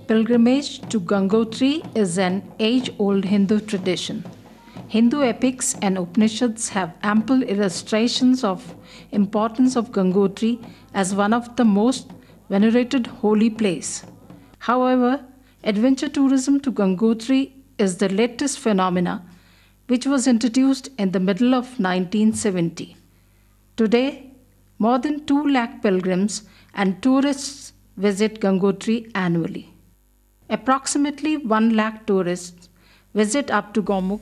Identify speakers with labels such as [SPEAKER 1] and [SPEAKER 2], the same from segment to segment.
[SPEAKER 1] Pilgrimage to Gangotri is an age-old Hindu tradition. Hindu epics and Upanishads have ample illustrations of importance of Gangotri as one of the most venerated holy place. However, adventure tourism to Gangotri is the latest phenomena which was introduced in the middle of 1970. Today, more than 2 lakh pilgrims and tourists visit Gangotri annually. Approximately 1 lakh tourists visit up to Gomukh,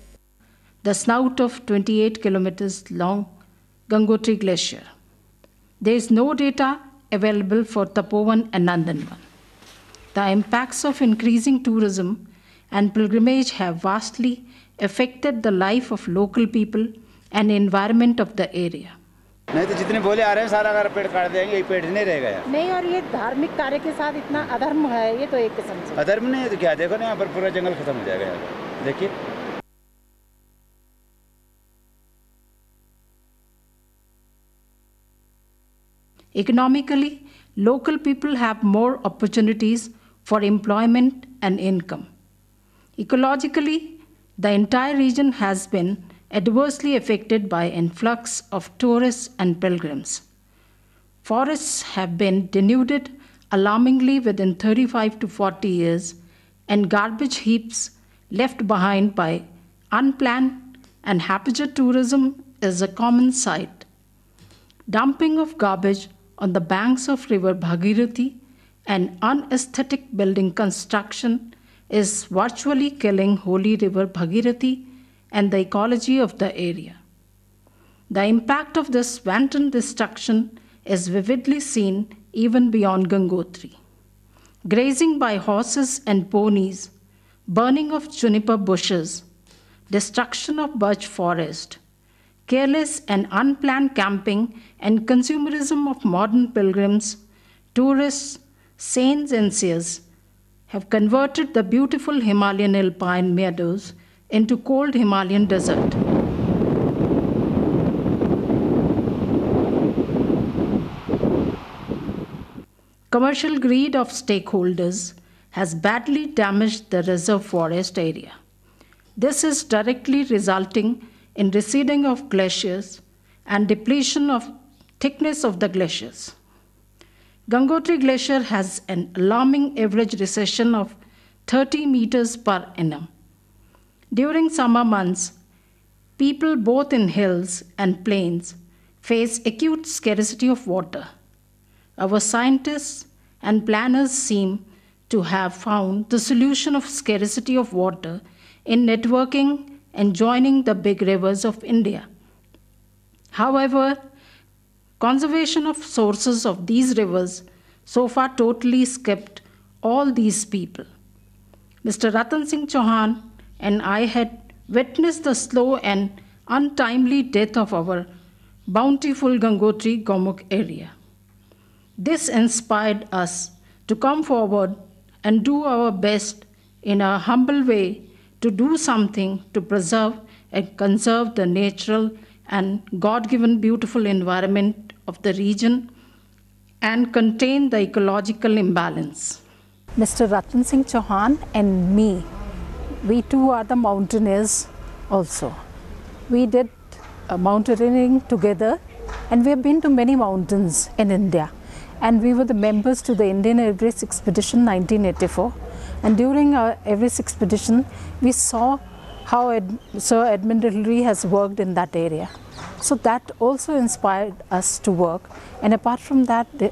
[SPEAKER 1] the snout of 28 kilometers long Gangotri Glacier. There is no data available for Tapovan and Nandanvan. The impacts of increasing tourism and pilgrimage have vastly affected the life of local people and environment of the area.
[SPEAKER 2] नहीं तो जितने बोले आ रहे हैं सारा अगर पेड़ काट देंगे ये पेड़ नहीं रहेगा यार।
[SPEAKER 3] नहीं, और ये धार्मिक कार्य के साथ इतना अधर्म है, ये तो एक किस्म से
[SPEAKER 2] अधर्म नहीं है तो क्या, देखो ना यहाँ पर पूरा जंगल खत्म हो जाएगा यार, देखिए।
[SPEAKER 1] Economically, local people have more opportunities for employment and income. Ecologically, the entire region has been adversely affected by influx of tourists and pilgrims. Forests have been denuded alarmingly within 35 to 40 years, and garbage heaps left behind by unplanned and habitual tourism is a common sight. Dumping of garbage on the banks of river Bhagirathi and unaesthetic building construction is virtually killing holy river Bhagirathi and the ecology of the area. The impact of this wanton destruction is vividly seen even beyond Gangotri. Grazing by horses and ponies, burning of juniper bushes, destruction of birch forest, careless and unplanned camping and consumerism of modern pilgrims, tourists, saints and seers have converted the beautiful Himalayan alpine meadows into cold Himalayan desert. Commercial greed of stakeholders has badly damaged the reserve forest area. This is directly resulting in receding of glaciers and depletion of thickness of the glaciers. Gangotri Glacier has an alarming average recession of 30 meters per annum. During summer months, people both in hills and plains face acute scarcity of water. Our scientists and planners seem to have found the solution of scarcity of water in networking and joining the big rivers of India. However, conservation of sources of these rivers so far totally skipped all these people. Mr. Ratan Singh Chauhan and I had witnessed the slow and untimely death of our bountiful Gangotri Gomukh area. This inspired us to come forward and do our best in a humble way to do something to preserve and conserve the natural and God-given beautiful environment of the region and contain the ecological imbalance.
[SPEAKER 3] Mr. Ratan Singh Chauhan and me, we too are the mountaineers also. We did mountaineering together, and we have been to many mountains in India. And we were the members to the Indian Everest Expedition 1984. And during our Everest Expedition, we saw how Sir Edmund Hillary has worked in that area. So that also inspired us to work. And apart from that, the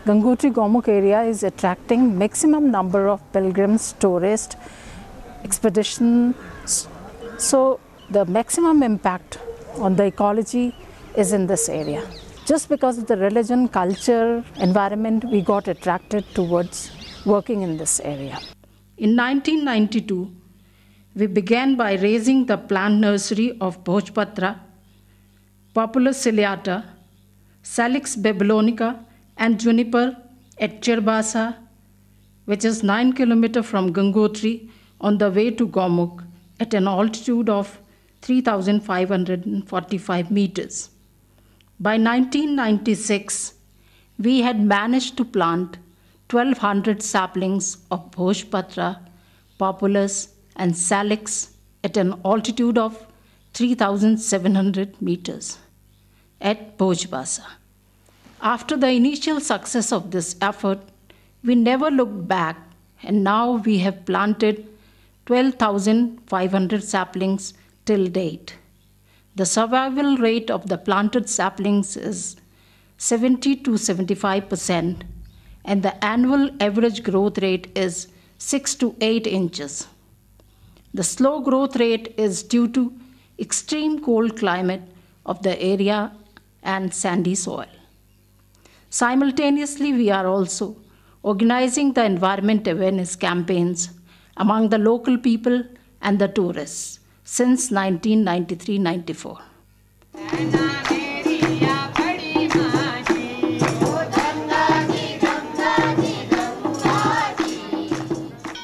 [SPEAKER 3] Gangotri Gomukh area is attracting maximum number of pilgrims, tourists, expeditions. So the maximum impact on the ecology is in this area. Just because of the religion, culture, environment, we got attracted towards working in this area.
[SPEAKER 1] In 1992, we began by raising the plant nursery of Bhojpatra, Populus ciliata, Salix babylonica, and juniper at Chirbasa, which is 9 kilometers from Gangotri on the way to Gomukh at an altitude of 3,545 meters. By 1996, we had managed to plant 1,200 saplings of Bhojpatra, Populus, and Salix at an altitude of 3,700 meters at Bhojbasa. After the initial success of this effort, we never looked back, and now we have planted 12,500 saplings till date. The survival rate of the planted saplings is 70 to 75%, and the annual average growth rate is 6 to 8 inches. The slow growth rate is due to extreme cold climate of the area and sandy soil. Simultaneously, we are also organizing the environment awareness campaigns among the local people and the tourists since 1993-94.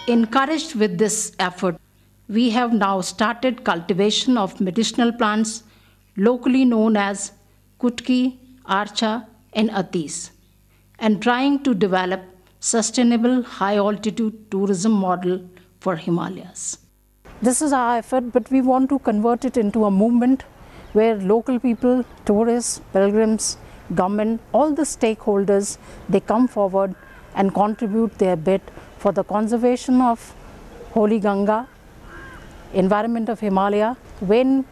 [SPEAKER 1] Encouraged with this effort, we have now started cultivation of medicinal plants locally known as Kutki, Archa, and Atis, and trying to develop sustainable high-altitude tourism model for Himalayas.
[SPEAKER 3] This is our effort, but we want to convert it into a movement where local people, tourists, pilgrims, government, all the stakeholders, they come forward and contribute their bit for the conservation of Holy Ganga, environment of Himalaya. When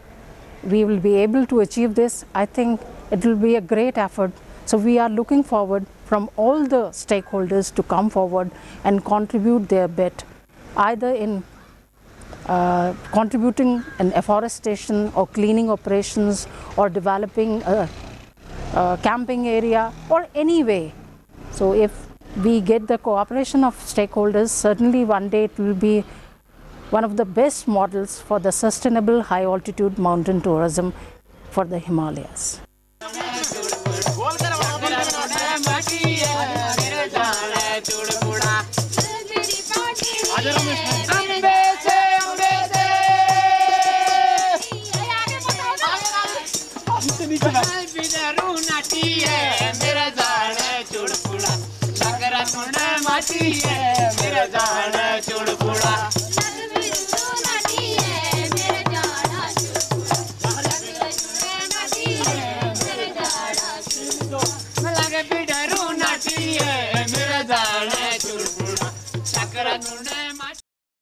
[SPEAKER 3] we will be able to achieve this, I think it will be a great effort. So we are looking forward from all the stakeholders to come forward and contribute their bit, either in contributing in afforestation or cleaning operations or developing a camping area or any way. So if we get the cooperation of stakeholders, certainly one day it will be one of the best models for the sustainable high altitude mountain tourism for the Himalayas.
[SPEAKER 4] Sakara